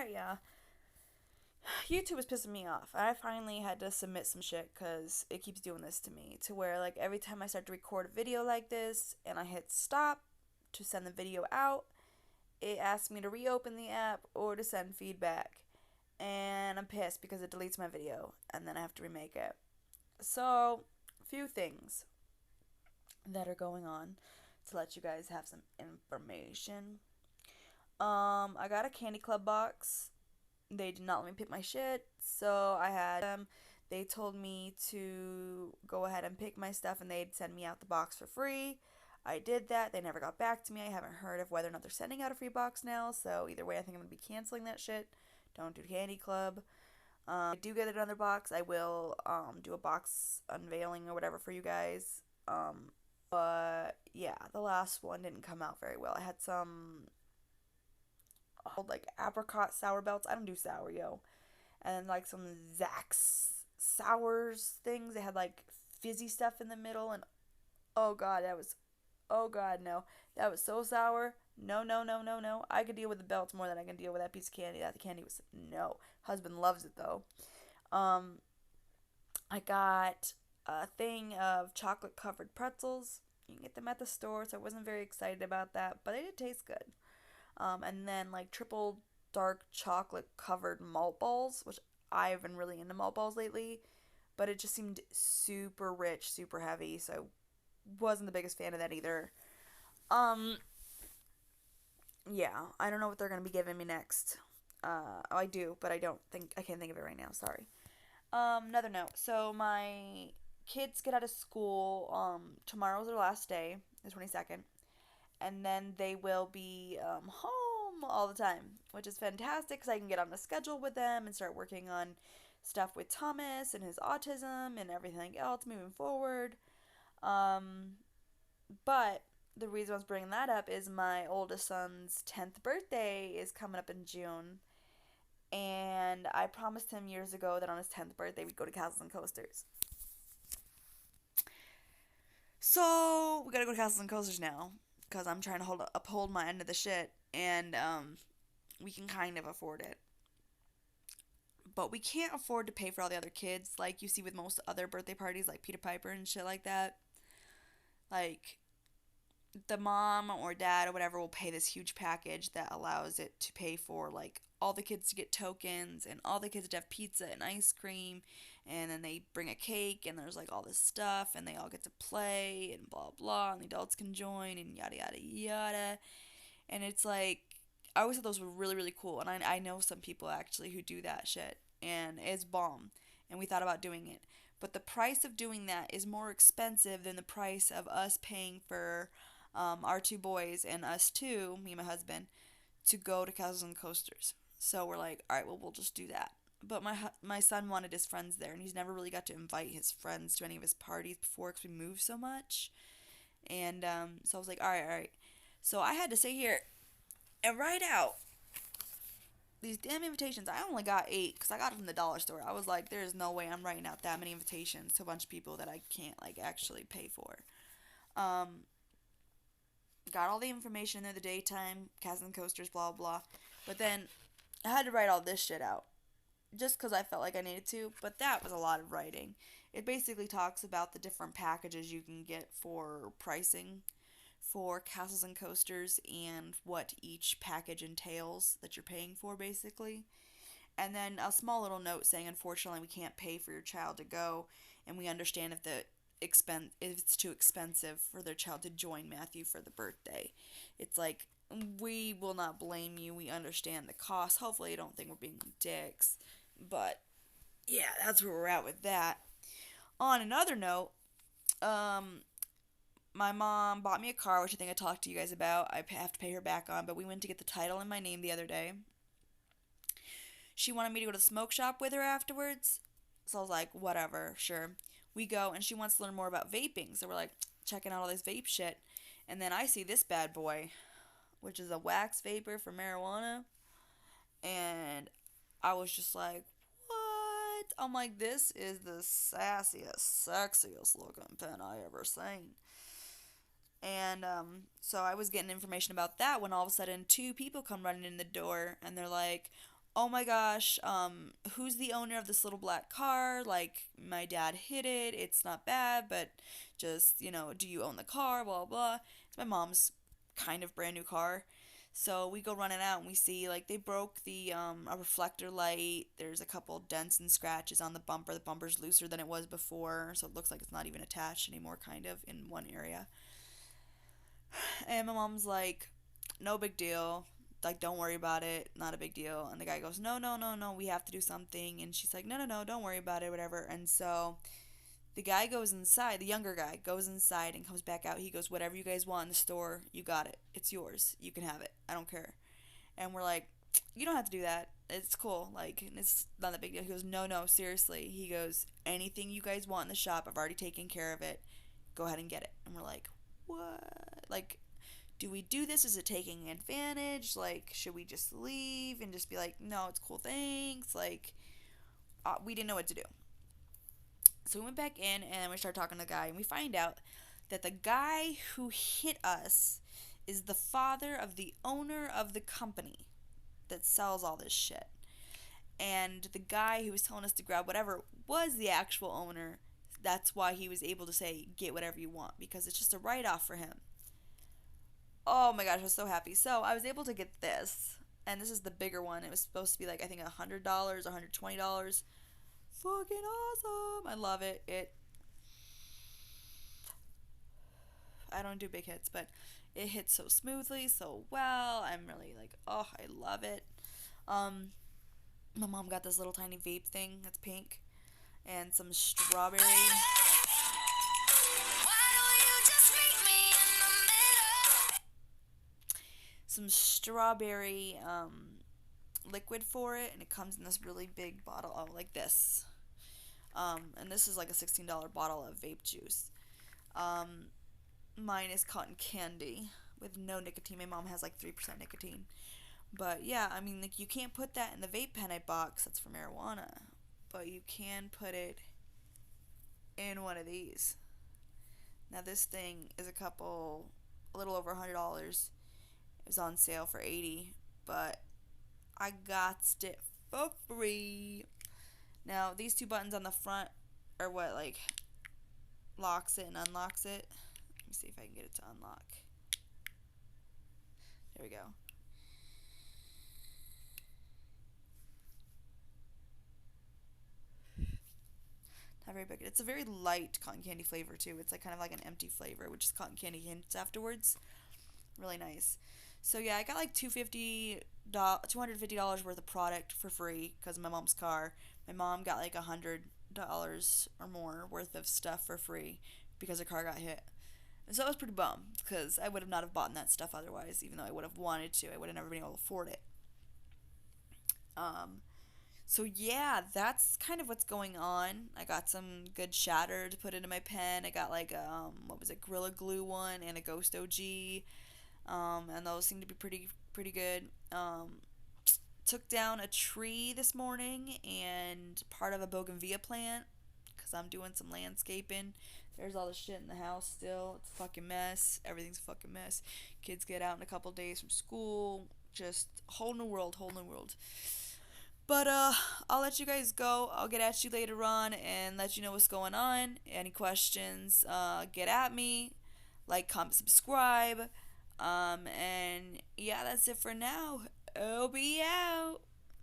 Alright, yeah. YouTube is pissing me off. I finally had to submit some shit because it keeps doing this to me. To where, like, every time I start to record a video like this and I hit stop to send the video out, it asks me to reopen the app or to send feedback. And I'm pissed because it deletes my video and then I have to remake it. So, a few things that are going on to let you guys have some information. I got a Candy Club box. They did not let me pick my shit, so I had them. They told me to go ahead and pick my stuff and they'd send me out the box for free. I did that. They never got back to me. I haven't heard of whether or not they're sending out a free box now, so either way, I think I'm going to be canceling that shit. Don't do Candy Club. I do get another box. I will do a box unveiling or whatever for you guys. But yeah, the last one didn't come out very well. I had some like apricot sour belts. I don't do sour, yo. And like some Zax sours things. They had like fizzy stuff in the middle, and oh god, oh god, no, that was so sour. No, no, no, no, no. I could deal with the belts more than I can deal with that piece of candy. That candy was no. Husband loves it though. Um, I got a thing of chocolate covered pretzels. You can get them at the store, so I wasn't very excited about that, but they did taste good. And then like triple dark chocolate covered malt balls, which I've been really into malt balls lately, but it just seemed super rich, super heavy, so I wasn't the biggest fan of that either. Um, yeah, I don't know what they're gonna be giving me next. Oh, I do, but I can't think of it right now. Sorry. Another note. So my kids get out of school. Tomorrow's their last day, the 22nd, and then they will be home all the time, which is fantastic because I can get on the schedule with them and start working on stuff with Thomas and his autism and everything else moving forward. Um, but the reason I was bringing that up is my oldest son's 10th birthday is coming up in June. And I promised him years ago that on his 10th birthday we'd go to Castles and Coasters. So we gotta go to Castles and Coasters now because I'm trying to uphold my end of the shit, and we can kind of afford it, but we can't afford to pay for all the other kids like you see with most other birthday parties, like Peter Piper and shit like that. Like the mom or dad or whatever will pay this huge package that allows it to pay for like all the kids to get tokens and all the kids to have pizza and ice cream, and then they bring a cake and there's like all this stuff and they all get to play and blah blah, and the adults can join and yada yada yada. And it's like I always thought those were really really cool, and I know some people actually who do that shit, and it's bomb, and we thought about doing it, but the price of doing that is more expensive than the price of us paying for our two boys and us two, me and my husband, to go to Castles and Coasters. So we're like, all right, well, we'll just do that. But my son wanted his friends there, and he's never really got to invite his friends to any of his parties before because we moved so much. And so I was like, all right, all right. So I had to sit here and write out these damn invitations. I only got 8 because I got it from the dollar store. I was like, there's no way I'm writing out that many invitations to a bunch of people that I can't like actually pay for. Um, got all the information in there, the daytime, Castles and Coasters, blah blah. But then I had to write all this shit out just because I felt like I needed to. But that was a lot of writing. It basically talks about the different packages you can get for pricing for Castles and Coasters and what each package entails that you're paying for, basically. And then a small little note saying, unfortunately, we can't pay for your child to go, and we understand if it's too expensive for their child to join Matthew for the birthday. It's like, we will not blame you. We understand the cost. Hopefully, you don't think we're being dicks. But yeah, that's where we're at with that. On another note, um, my mom bought me a car, which I think I talked to you guys about. I have to pay her back on, but we went to get the title in my name the other day. She wanted me to go to the smoke shop with her afterwards. So I was like, whatever, sure. We go, and she wants to learn more about vaping. So we're like checking out all this vape shit. And then I see this bad boy, which is a wax vapor for marijuana. And I was just like, what? I'm like, this is the sassiest, sexiest looking pen I ever seen. And so I was getting information about that when all of a sudden two people come running in the door and they're like, oh my gosh, who's the owner of this little black car? Like, my dad hit it. It's not bad, but just, do you own the car? Blah, blah. It's my mom's kind of brand new car. So we go running out and we see like they broke the a reflector light. There's a couple dents and scratches on the bumper. The bumper's looser than it was before, so it looks like it's not even attached anymore, kind of in one area. And my mom's like, no big deal. Like, don't worry about it. Not a big deal. And the guy goes, no, no, no, no. We have to do something. And she's like, no, no, no. Don't worry about it. Whatever. And so the guy goes inside. The younger guy goes inside and comes back out. He goes, whatever you guys want in the store, you got it. It's yours. You can have it. I don't care. And we're like, you don't have to do that. It's cool. Like, it's not that big deal. He goes, no, no, seriously. He goes, anything you guys want in the shop, I've already taken care of it. Go ahead and get it. And we're like, what? Like, do we do this? Is it taking advantage? Like, should we just leave and just be like, no, it's cool, thanks? Like, we didn't know what to do. So we went back in and we started talking to the guy, and we find out that the guy who hit us is the father of the owner of the company that sells all this shit. And the guy who was telling us to grab whatever was the actual owner. That's why he was able to say, get whatever you want, because it's just a write off for him. Oh my gosh, I was so happy. So I was able to get this, and this is the bigger one. It was supposed to be like, I think $100, $120. Fucking awesome. I love it. I don't do big hits, but it hits so smoothly, so well. I'm really like, oh, I love it. Um, my mom got this little tiny vape thing that's pink and some strawberry. Some strawberry liquid for it, and it comes in this really big bottle. Oh, like this. And this is like a $16 bottle of vape juice. Mine is cotton candy with no nicotine. My mom has like 3% nicotine. But yeah, I mean, like, you can't put that in the vape pen I box. That's for marijuana. But you can put it in one of these. Now this thing is a little over $100. It was on sale for 80, but I got it for free. Now these two buttons on the front are what like locks it and unlocks it. Let me see if I can get it to unlock. There we go. Not very big. It's a very light cotton candy flavor too. It's like kind of like an empty flavor, which is cotton candy hints afterwards. Really nice. So yeah, I got like $250 worth of product for free because of my mom's car. My mom got like $100 or more worth of stuff for free because her car got hit. And so I was pretty bummed because I would have not have bought that stuff otherwise, even though I would have wanted to. I would have never been able to afford it. Um, so yeah, that's kind of what's going on. I got some good shatter to put into my pen. I got like a, what was it, Gorilla Glue one and a Ghost OG. And those seem to be pretty good. Took down a tree this morning and part of a bougainvillea plant because I'm doing some landscaping. There's all the shit in the house still. It's a fucking mess. Everything's a fucking mess. Kids get out in a couple days from school. Just whole new world, whole new world. But I'll let you guys go. I'll get at you later on and let you know what's going on. Any questions, get at me. Like, comment, subscribe. And yeah, that's it for now. OB out.